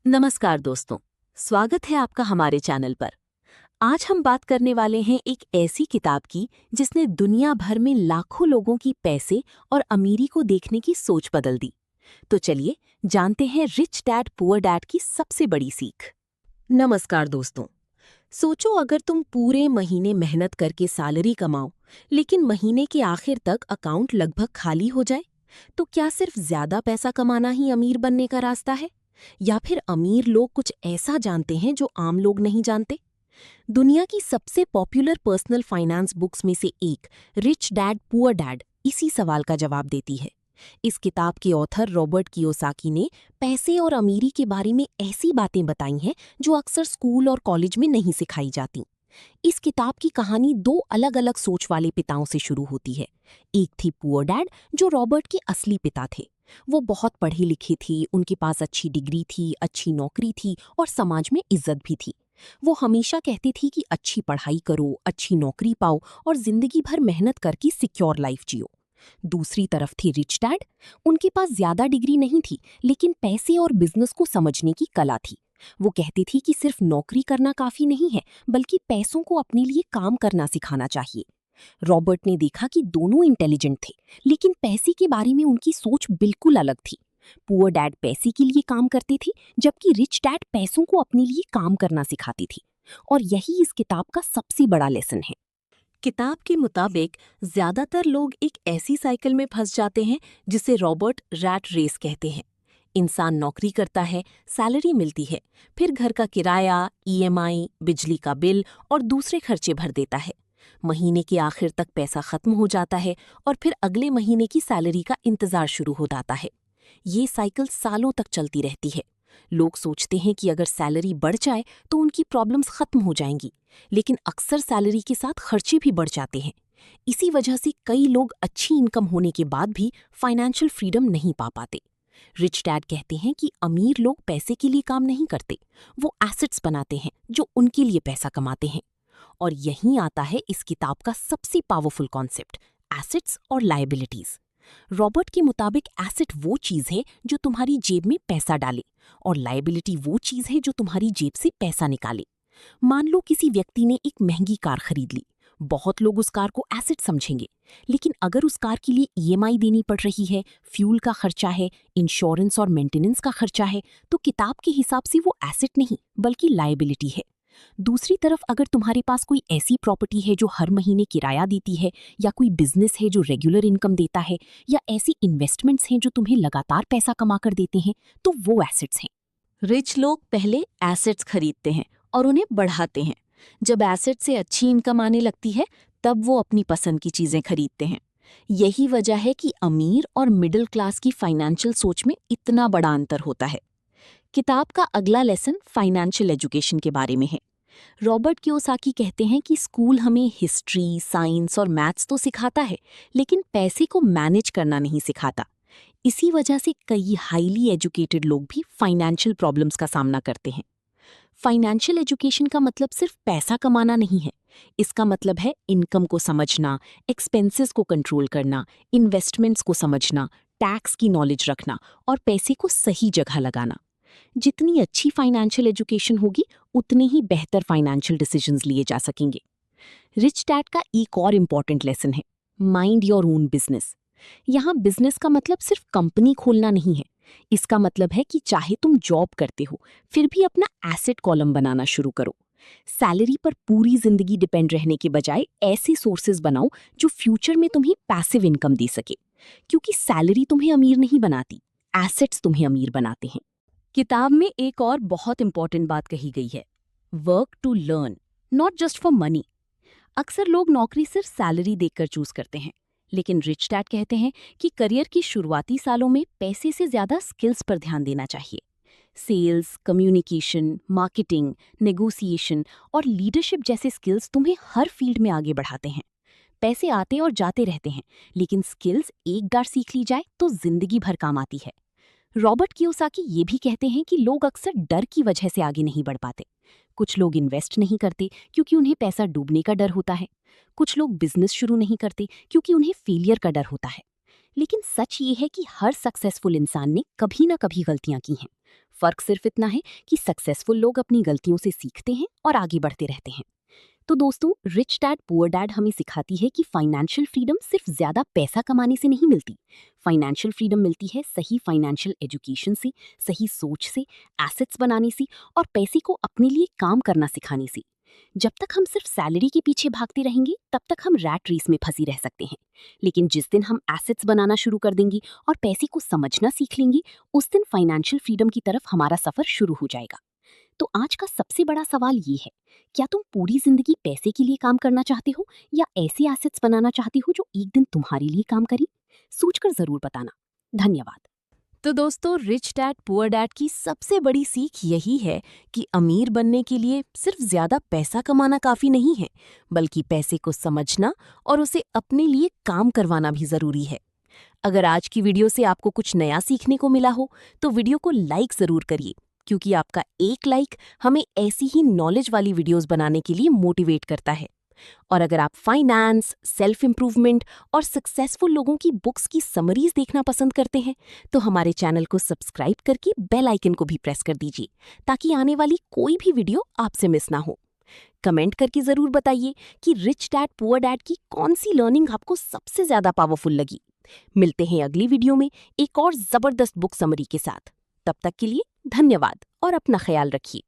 नमस्कार दोस्तों, स्वागत है आपका हमारे चैनल पर। आज हम बात करने वाले हैं एक ऐसी किताब की जिसने दुनिया भर में लाखों लोगों की पैसे और अमीरी को देखने की सोच बदल दी। तो चलिए जानते हैं रिच डैड पुअर डैड की सबसे बड़ी सीख। नमस्कार दोस्तों, सोचो अगर तुम पूरे महीने मेहनत करके सैलरी कमाओ, लेकिन महीने के आखिर तक अकाउंट लगभग खाली हो जाए, तो क्या सिर्फ ज्यादा पैसा कमाना ही अमीर बनने का रास्ता है? या फिर अमीर लोग कुछ ऐसा जानते हैं जो आम लोग नहीं जानते? दुनिया की सबसे पॉपुलर पर्सनल फाइनेंस बुक्स में से एक रिच डैड पुअर डैड इसी सवाल का जवाब देती है। इस किताब के ऑथर रॉबर्ट कियोसाकी ने पैसे और अमीरी के बारे में ऐसी बातें बताई हैं जो अक्सर स्कूल और कॉलेज में नहीं सिखाई जाती। इस किताब की कहानी दो अलग अलग सोच वाले पिताओं से शुरू होती है। एक थी पुअर डैड, जो रॉबर्ट के असली पिता थे। वो बहुत पढ़ी लिखी थी, उनके पास अच्छी डिग्री थी, अच्छी नौकरी थी और समाज में इज्जत भी थी। वो हमेशा कहती थी कि अच्छी पढ़ाई करो, अच्छी नौकरी पाओ और जिंदगी भर मेहनत करके सिक्योर लाइफ जियो। दूसरी तरफ थी रिच डैड। उनके पास ज्यादा डिग्री नहीं थी, लेकिन पैसे और बिजनेस को समझने की कला थी। वो कहती थी कि सिर्फ नौकरी करना काफी नहीं है, बल्कि पैसों को अपने लिए काम करना सिखाना चाहिए। रॉबर्ट ने देखा कि दोनों इंटेलिजेंट थे, लेकिन पैसे के बारे में उनकी सोच बिल्कुल अलग थी। पुअर डैड पैसे के लिए काम करते थे, जबकि रिच डैड पैसों को अपने लिए काम करना सिखाती थी। और यही इस किताब का सबसे बड़ा लेसन है। किताब के मुताबिक ज्यादातर लोग एक ऐसी साइकिल में फंस जाते हैं जिसे रॉबर्ट रैट रेस कहते हैं। इंसान नौकरी करता है, सैलरी मिलती है, फिर घर का किराया, ईएमआई, बिजली का बिल और दूसरे खर्चे भर देता है। महीने के आखिर तक पैसा खत्म हो जाता है और फिर अगले महीने की सैलरी का इंतजार शुरू हो जाता है। ये साइकिल सालों तक चलती रहती है। लोग सोचते हैं कि अगर सैलरी बढ़ जाए तो उनकी प्रॉब्लम्स खत्म हो जाएंगी, लेकिन अक्सर सैलरी के साथ खर्चे भी बढ़ जाते हैं। इसी वजह से कई लोग अच्छी इनकम होने के बाद भी फाइनेंशियल फ्रीडम नहीं पा पाते। रिच डैड कहते हैं कि अमीर लोग पैसे के लिए काम नहीं करते, वो एसेट्स बनाते हैं जो उनके लिए पैसा कमाते हैं। और यहीं आता है इस किताब का सबसे पावरफुल कॉन्सेप्ट, एसेट्स और लायबिलिटीज। रॉबर्ट के मुताबिक एसेट वो चीज है जो तुम्हारी जेब में पैसा डाले, और लायबिलिटी वो चीज है जो तुम्हारी जेब से पैसा निकाले। मान लो किसी व्यक्ति ने एक महंगी कार खरीद ली। बहुत लोग उस कार को एसेट समझेंगे, लेकिन अगर उस कार के लिए ईएमआई देनी पड़ रही है, फ्यूल का खर्चा है, इंश्योरेंस और मेंटेनेंस का खर्चा है, तो किताब के हिसाब से वो एसेट नहीं बल्कि लायबिलिटी है। दूसरी तरफ अगर तुम्हारे पास कोई ऐसी प्रॉपर्टी है जो हर महीने किराया देती है, या कोई बिजनेस है जो रेगुलर इनकम देता है, या ऐसी इन्वेस्टमेंट्स हैं जो तुम्हें लगातार पैसा कमा कर देते हैं, तो वो एसेट्स हैं। रिच लोग पहले एसेट्स खरीदते हैं और उन्हें बढ़ाते हैं। जब एसेट से अच्छी इनकम आने लगती है, तब वो अपनी पसंद की चीजें खरीदते हैं। यही वजह है कि अमीर और मिडिल क्लास की फाइनेंशियल सोच में इतना बड़ा अंतर होता है। किताब का अगला लेसन फाइनेंशियल एजुकेशन के बारे में है। रॉबर्ट कियोसाकी कहते हैं कि स्कूल हमें हिस्ट्री, साइंस और मैथ्स तो सिखाता है, लेकिन पैसे को मैनेज करना नहीं सिखाता। इसी वजह से कई हाईली एजुकेटेड लोग भी फाइनेंशियल प्रॉब्लम्स का सामना करते हैं। फाइनेंशियल एजुकेशन का मतलब सिर्फ पैसा कमाना नहीं है। इसका मतलब है इनकम को समझना, एक्सपेंसेस को कंट्रोल करना, इन्वेस्टमेंट्स को समझना, टैक्स की नॉलेज रखना और पैसे को सही जगह लगाना। जितनी अच्छी फाइनेंशियल एजुकेशन होगी, उतने ही बेहतर फाइनेंशियल डिसीजंस लिए जा सकेंगे। रिच डैड का एक और इम्पॉर्टेंट लेसन है, माइंड योर ओन बिजनेस। यहाँ बिजनेस का मतलब सिर्फ कंपनी खोलना नहीं है। इसका मतलब है कि चाहे तुम जॉब करते हो, फिर भी अपना एसेट कॉलम बनाना शुरू करो। सैलरी पर पूरी जिंदगी डिपेंड रहने के बजाय ऐसे सोर्सेज बनाओ जो फ्यूचर में तुम्हें पैसिव इनकम दे सके, क्योंकि सैलरी तुम्हें अमीर नहीं बनाती, एसेट्स तुम्हें अमीर बनाते हैं। किताब में एक और बहुत इंपॉर्टेंट बात कही गई है, work to learn, not just for money. अक्सर लोग नौकरी सिर्फ सैलरी देखकर चूज करते हैं, लेकिन रिच डैड कहते हैं कि करियर की शुरुआती सालों में पैसे से ज्यादा स्किल्स पर ध्यान देना चाहिए। सेल्स, कम्युनिकेशन, मार्केटिंग, नेगोशिएशन और लीडरशिप जैसे स्किल्स तुम्हें हर फील्ड में आगे बढ़ाते हैं। पैसे आते और जाते रहते हैं, लेकिन स्किल्स एक बार सीख ली जाए तो जिंदगी भर काम आती है। रॉबर्ट कियोसाकी ये भी कहते हैं कि लोग अक्सर डर की वजह से आगे नहीं बढ़ पाते। कुछ लोग इन्वेस्ट नहीं करते क्योंकि उन्हें पैसा डूबने का डर होता है। कुछ लोग बिजनेस शुरू नहीं करते क्योंकि उन्हें फेलियर का डर होता है। लेकिन सच ये है कि हर सक्सेसफुल इंसान ने कभी ना कभी गलतियां की हैं। फर्क सिर्फ इतना है कि सक्सेसफुल लोग अपनी गलतियों से सीखते हैं और आगे बढ़ते रहते हैं। तो दोस्तों, रिच डैड पुअर डैड हमें सिखाती है कि फाइनेंशियल फ्रीडम सिर्फ ज्यादा पैसा कमाने से नहीं मिलती। फाइनेंशियल फ्रीडम मिलती है सही फाइनेंशियल एजुकेशन से, सही सोच से, एसेट्स बनाने से और पैसे को अपने लिए काम करना सिखाने से। जब तक हम सिर्फ सैलरी के पीछे भागते रहेंगे तब तक हम रैट रेस में फंसी रह सकते हैं। लेकिन जिस दिन हम एसेट्स बनाना शुरू कर देंगे और पैसे को समझना सीख लेंगे, उस दिन फाइनेंशियल फ्रीडम की तरफ हमारा सफर शुरू हो जाएगा। तो आज का सबसे बड़ा सवाल ये है, क्या तुम पूरी जिंदगी पैसे के लिए काम करना चाहते हो या ऐसे एसेट्स बनाना चाहते हो जो एक दिन तुम्हारे लिए काम करें? सोचकर जरूर बताना। धन्यवाद। तो दोस्तों, रिच डैड पुअर डैड की सबसे बड़ी सीख यही है कि अमीर बनने के लिए सिर्फ ज्यादा पैसा कमाना काफी नहीं है, बल्कि पैसे को समझना और उसे अपने लिए काम करवाना भी जरूरी है। अगर आज की वीडियो से आपको कुछ नया सीखने को मिला हो तो वीडियो को लाइक जरूर करिए, क्योंकि आपका एक लाइक हमें ऐसी ही नॉलेज वाली वीडियोस बनाने के लिए मोटिवेट करता है। और अगर आप फाइनेंस, सेल्फ इंप्रूवमेंट और सक्सेसफुल लोगों की बुक्स की समरीज देखना पसंद करते हैं तो हमारे चैनल को सब्सक्राइब करके बेल आइकन को भी प्रेस कर दीजिए, ताकि आने वाली कोई भी वीडियो आपसे मिस ना हो। कमेंट करके जरूर बताइए कि रिच डैड पुअर डैड की कौन सी लर्निंग आपको सबसे ज्यादा पावरफुल लगी। मिलते हैं अगली वीडियो में एक और जबरदस्त बुक समरी के साथ। तब तक के लिए धन्यवाद और अपना ख्याल रखिए।